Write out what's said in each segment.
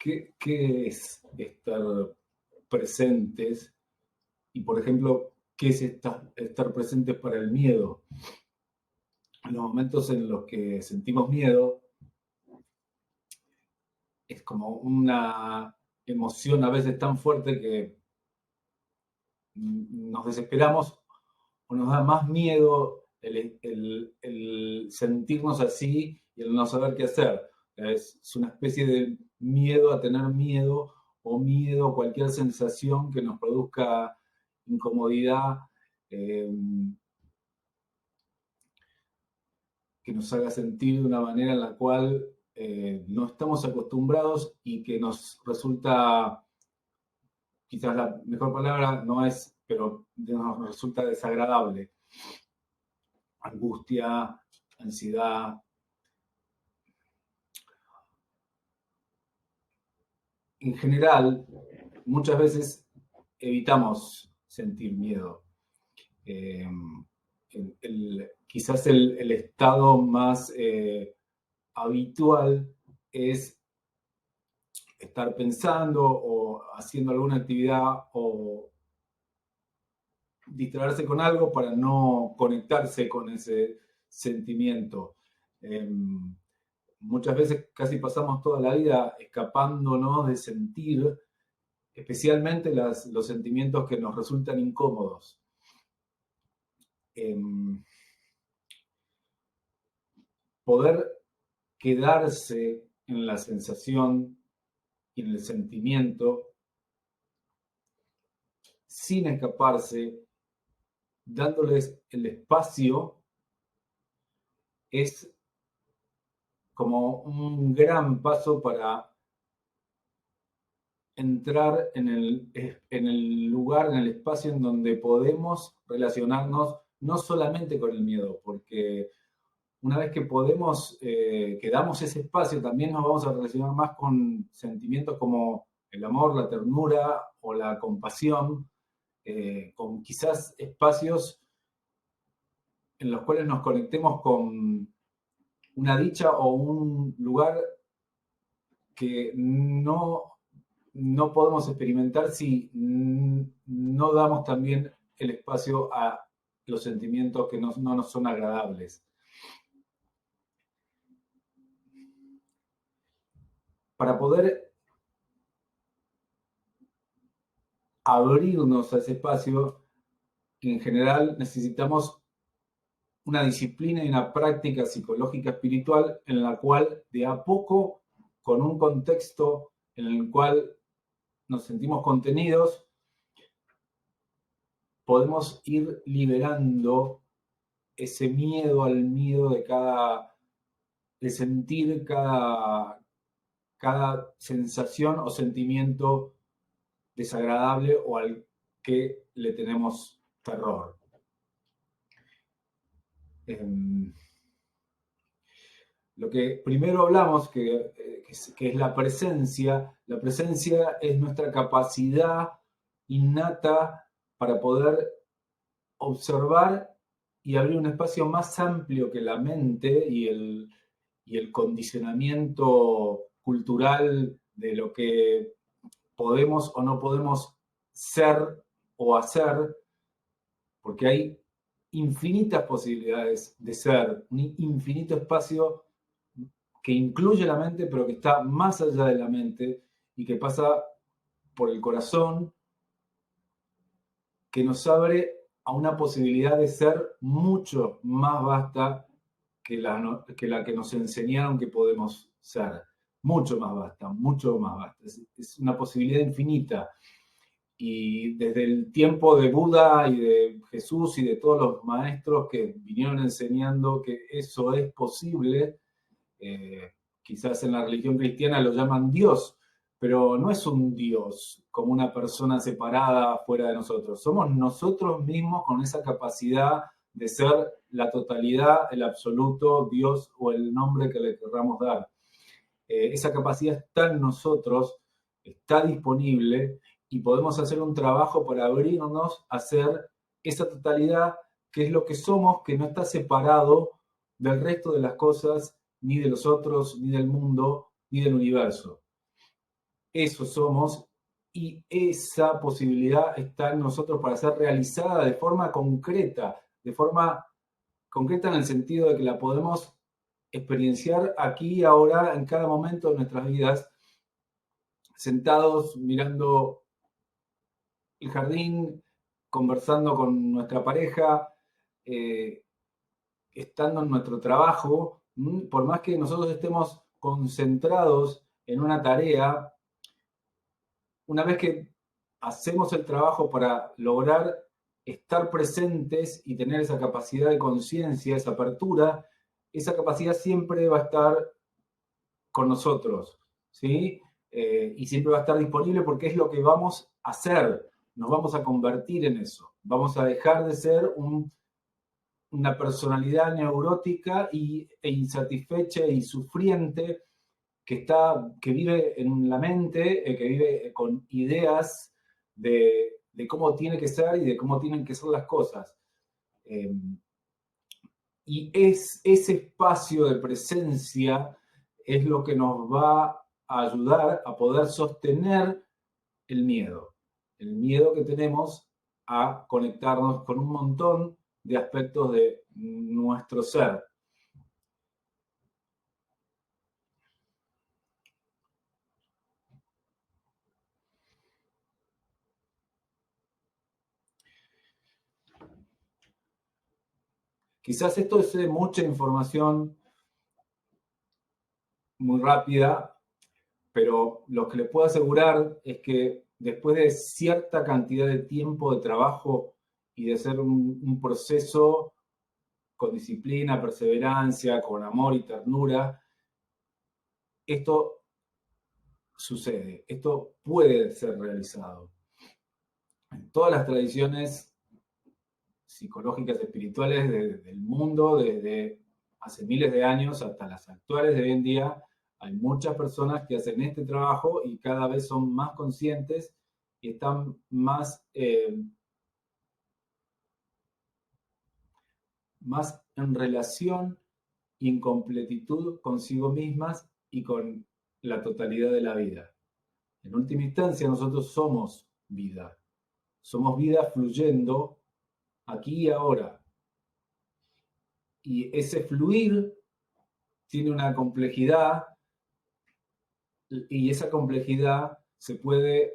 ¿qué es estar presentes? Y, por ejemplo, ¿qué es estar presentes para el miedo? En los momentos en los que sentimos miedo, es como una emoción a veces tan fuerte que nos desesperamos o nos da más miedo el sentirnos así y el no saber qué hacer. Es una especie de miedo a tener miedo o miedo a cualquier sensación que nos produzca incomodidad, eh, que nos haga sentir de una manera en la cual no estamos acostumbrados y que nos resulta, quizás la mejor palabra no es, pero nos resulta desagradable. Angustia, ansiedad. En general, muchas veces evitamos sentir miedo. Eh, quizás el estado más habitual es estar pensando o haciendo alguna actividad o distraerse con algo para no conectarse con ese sentimiento. Muchas veces casi pasamos toda la vida escapándonos de sentir, especialmente los sentimientos que nos resultan incómodos. Poder quedarse en la sensación y en el sentimiento sin escaparse, dándoles el espacio, es como un gran paso para entrar en el lugar, en el espacio en donde podemos relacionarnos no solamente con el miedo, porque una vez que podemos, que damos ese espacio, también nos vamos a relacionar más con sentimientos como el amor, la ternura o la compasión, con quizás espacios en los cuales nos conectemos con una dicha o un lugar que no podemos experimentar si no damos también el espacio a los sentimientos que no nos son agradables. Para poder abrirnos a ese espacio, en general necesitamos una disciplina y una práctica psicológica espiritual en la cual de a poco, con un contexto en el cual nos sentimos contenidos, podemos ir liberando ese miedo al miedo de sentir cada sensación o sentimiento desagradable o al que le tenemos terror. Lo que primero hablamos, que es la presencia es nuestra capacidad innata para poder observar y abrir un espacio más amplio que la mente y el condicionamiento cultural de lo que podemos o no podemos ser o hacer, porque hay infinitas posibilidades de ser, un infinito espacio que incluye la mente, pero que está más allá de la mente y que pasa por el corazón, que nos abre a una posibilidad de ser mucho más vasta que la que nos enseñaron que podemos ser. Mucho más vasta, mucho más vasta. Es una posibilidad infinita. Y desde el tiempo de Buda y de Jesús y de todos los maestros que vinieron enseñando que eso es posible, quizás en la religión cristiana lo llaman Dios, pero no es un Dios como una persona separada fuera de nosotros. Somos nosotros mismos con esa capacidad de ser la totalidad, el absoluto, Dios o el nombre que le querramos dar. Esa capacidad está en nosotros, está disponible y podemos hacer un trabajo para abrirnos a ser esa totalidad que es lo que somos, que no está separado del resto de las cosas, ni de los otros, ni del mundo, ni del universo. Eso somos y esa posibilidad está en nosotros para ser realizada de forma concreta en el sentido de que la podemos experienciar aquí y ahora en cada momento de nuestras vidas, sentados mirando el jardín, conversando con nuestra pareja, eh, estando en nuestro trabajo, por más que nosotros estemos concentrados en una tarea, una vez que hacemos el trabajo para lograr estar presentes y tener esa capacidad de conciencia, esa apertura, esa capacidad siempre va a estar con nosotros, ¿sí? Y siempre va a estar disponible porque es lo que vamos a hacer, nos vamos a convertir en eso, vamos a dejar de ser una personalidad neurótica e insatisfecha y sufriente que vive en la mente, que vive con ideas de cómo tiene que ser y de cómo tienen que ser las cosas. Eh, y ese espacio de presencia es lo que nos va a ayudar a poder sostener el miedo que tenemos a conectarnos con un montón de aspectos de nuestro ser. Quizás esto es mucha información muy rápida, pero lo que le puedo asegurar es que después de cierta cantidad de tiempo de trabajo y de hacer un proceso con disciplina, perseverancia, con amor y ternura, esto sucede, esto puede ser realizado. En todas las tradiciones psicológicas, espirituales del mundo, desde hace miles de años hasta las actuales de hoy en día, hay muchas personas que hacen este trabajo y cada vez son más conscientes y están más en relación y en completitud consigo mismas y con la totalidad de la vida. En última instancia, nosotros somos vida fluyendo aquí y ahora. Y ese fluir tiene una complejidad y esa complejidad se puede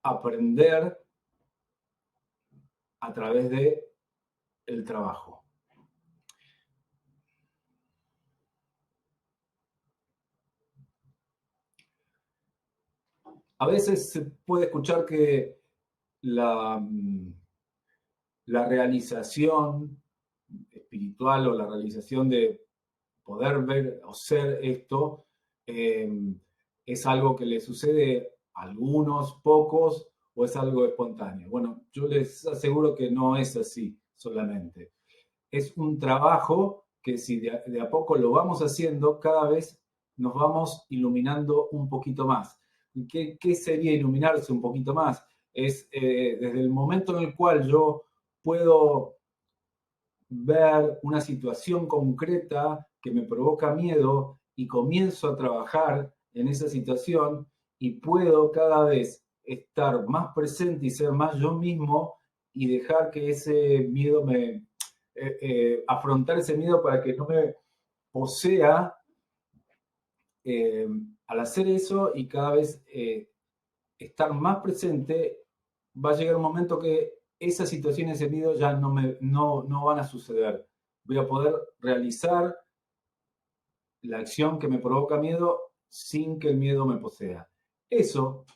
aprender a través de el trabajo. A veces se puede escuchar que la, la realización espiritual o la realización de poder ver o ser esto eh, es algo que le sucede a algunos, pocos, o es algo espontáneo. Bueno, yo les aseguro que no es así solamente. Es un trabajo que si de a poco lo vamos haciendo, cada vez nos vamos iluminando un poquito más. ¿Qué sería iluminarse un poquito más? Es desde el momento en el cual yo puedo ver una situación concreta que me provoca miedo y comienzo a trabajar en esa situación y puedo cada vez estar más presente y ser más yo mismo y dejar que ese miedo afrontar ese miedo para que no me posea eh, al hacer eso y cada vez estar más presente, va a llegar un momento que esas situaciones de miedo ya no van a suceder. Voy a poder realizar la acción que me provoca miedo sin que el miedo me posea. Eso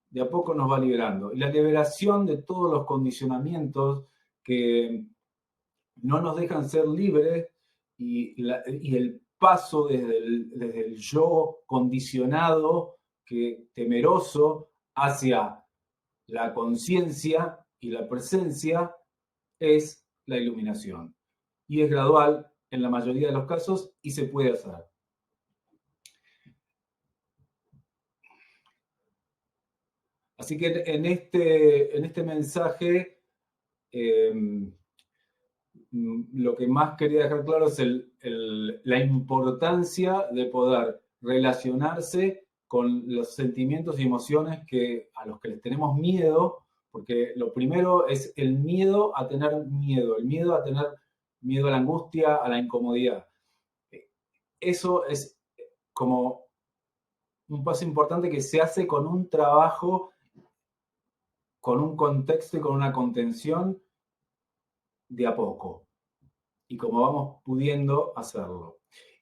de a poco nos va liberando. Y la liberación de todos los condicionamientos que no nos dejan ser libres y el paso desde el yo condicionado, temeroso, hacia la conciencia y la presencia es la iluminación. Y es gradual en la mayoría de los casos y se puede hacer. Así que en este mensaje, eh, lo que más quería dejar claro es la importancia de poder relacionarse con los sentimientos y emociones a los que les tenemos miedo, porque lo primero es el miedo a tener miedo, el miedo a tener miedo a la angustia, a la incomodidad. Eso es como un paso importante que se hace con un trabajo, con un contexto y con una contención de a poco, y como vamos pudiendo hacerlo.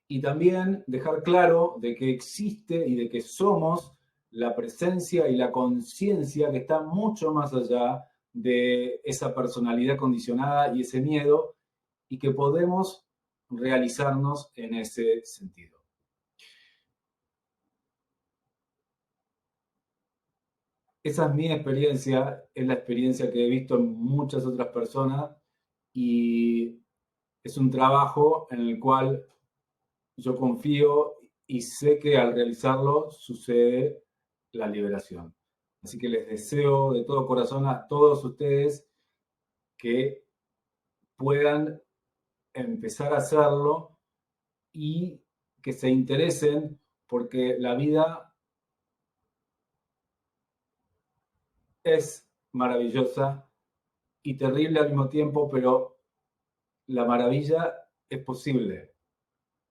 Y también dejar claro de que existe y de que somos la presencia y la conciencia que está mucho más allá de esa personalidad condicionada y ese miedo, y que podemos realizarnos en ese sentido. Esa es mi experiencia, es la experiencia que he visto en muchas otras personas, y es un trabajo en el cual yo confío y sé que al realizarlo sucede la liberación. Así que les deseo de todo corazón a todos ustedes que puedan empezar a hacerlo y que se interesen, porque la vida es maravillosa y terrible al mismo tiempo, pero la maravilla es posible,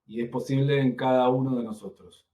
y es posible en cada uno de nosotros.